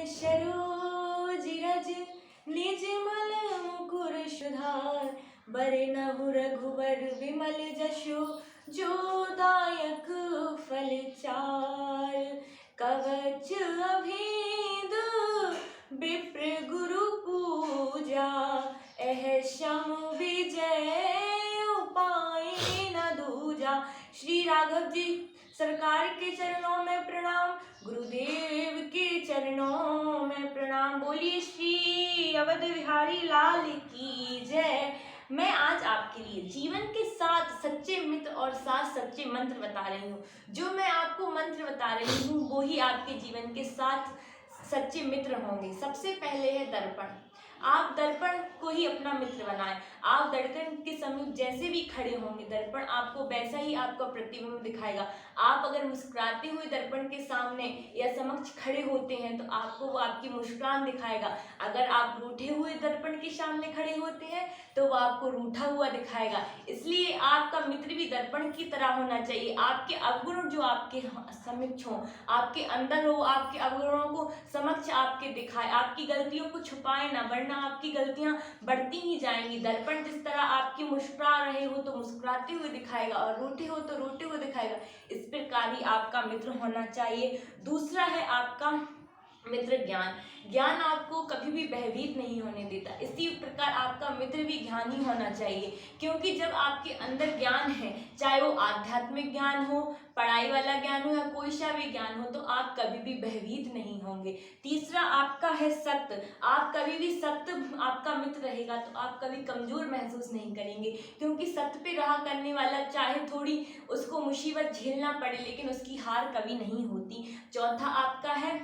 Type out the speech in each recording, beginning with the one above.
सरोज निजमल मुकुर सुधार, बरनहु रघुबर विमल जसु, जो दायक फल चार। कवच अभेद विप्र गुरु पूजा, एह शम विजय उपाय न दूजा। श्री राघव जी सरकार के चरणों में प्रणाम, गुरुदेव के चरणों में प्रणाम। बोलिए श्री अवध बिहारी लाल की जय। मैं आज आपके लिए जीवन के 7 सच्चे मित्र और 7 सच्चे मंत्र बता रही हूँ। जो मैं आपको मंत्र बता रही हूँ वो ही आपके जीवन के 7 सच्चे मित्र होंगे। सबसे पहले है दर्पण। आप दर्पण को ही अपना मित्र बनाएं। आप दर्पण के समीप जैसे भी खड़े होंगे, दर्पण आपको वैसा ही आपका प्रतिबिंब दिखाएगा। आप अगर मुस्कुराते हुए दर्पण के सामने या समक्ष खड़े होते हैं तो आपको वो आपकी मुस्कान दिखाएगा। अगर आप रूठे हुए दर्पण के सामने खड़े होते हैं तो वो आपको रूठा हुआ दिखाएगा। इसलिए आपका मित्र भी दर्पण की तरह होना चाहिए। आपके अवगुण जो आपके समक्ष हो, आपके अंदर हो, आपके अवगुणों को समक्ष आपके दिखाए। आपकी गलतियों को छुपाए ना, वरना आपकी गलतियां बढ़ती ही जाएंगी। दर्पण जिस तरह आपकी मुस्कुरा रहे हो तो मुस्कुराते हुए दिखाएगा और रोते हो तो रोते हुए दिखाएगा। इस प्रकार ही आपका मित्र होना चाहिए। दूसरा है आपका मित्र ज्ञान। ज्ञान आपको कभी भी भयभीत नहीं होने देता। इसी प्रकार आपका मित्र भी ज्ञानी होना चाहिए, क्योंकि जब आपके अंदर ज्ञान है, चाहे वो आध्यात्मिक ज्ञान हो, पढ़ाई वाला ज्ञान हो या कोई सा भी ज्ञान हो, तो आप कभी भी भयभीत नहीं होंगे। तीसरा आपका है सत्य। आप कभी भी सत्य आपका मित्र रहेगा तो आप कभी कमजोर महसूस नहीं करेंगे, क्योंकि सत्य पे रहा करने वाला चाहे थोड़ी उसको मुसीबत झेलना पड़े लेकिन उसकी हार कभी नहीं होती। चौथा आपका है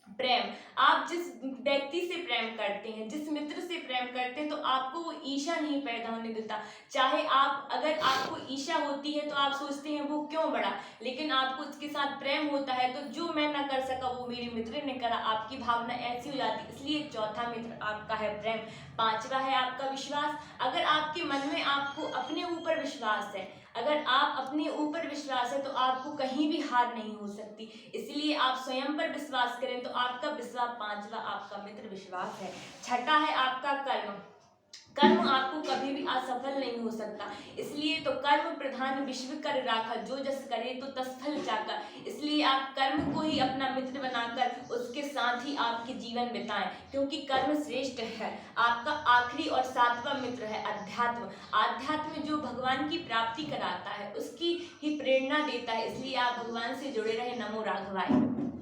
प्रेम। आप जिस व्यक्ति से प्रेम करते हैं, जिस मित्र से प्रेम करते हैं, तो आपको वो ईर्ष्या नहीं पैदा होने देता। चाहे आप अगर आपको ईर्ष्या होती है तो आप सोचते हैं वो क्यों बढ़ा, लेकिन आपको उसके साथ प्रेम होता है तो जो मैं ना कर सका वो मेरे मित्र ने करा, आपकी भावना ऐसी हो जाती। इसलिए चौथा मित्र आपका है प्रेम। पांचवा है आपका विश्वास। अगर आपके मन में आपको अपने ऊपर विश्वास है, अगर आप अपने ऊपर विश्वास है तो आपको कहीं भी हार नहीं हो सकती। इसलिए आप स्वयं पर विश्वास करें तो आपका विश्वास, पांचवा आपका मित्र विश्वास है। छठा है आपका कर्म। कर्म आपको कभी भी असफल नहीं हो सकता। इसलिए तो कर्म प्रधान विश्व कर राखा, जो जस करे तो तस फल चाका। इसलिए आप कर्म को ही अपना मित्र बनाकर उसके साथ ही आपके जीवन बिताएं, क्योंकि कर्म श्रेष्ठ है। आपका आखिरी और 7वां मित्र है अध्यात्म। आध्यात्म जो भगवान की प्राप्ति कराता है, उसकी ही प्रेरणा देता है। इसलिए आप भगवान से जुड़े रहे। नमो राघवाय।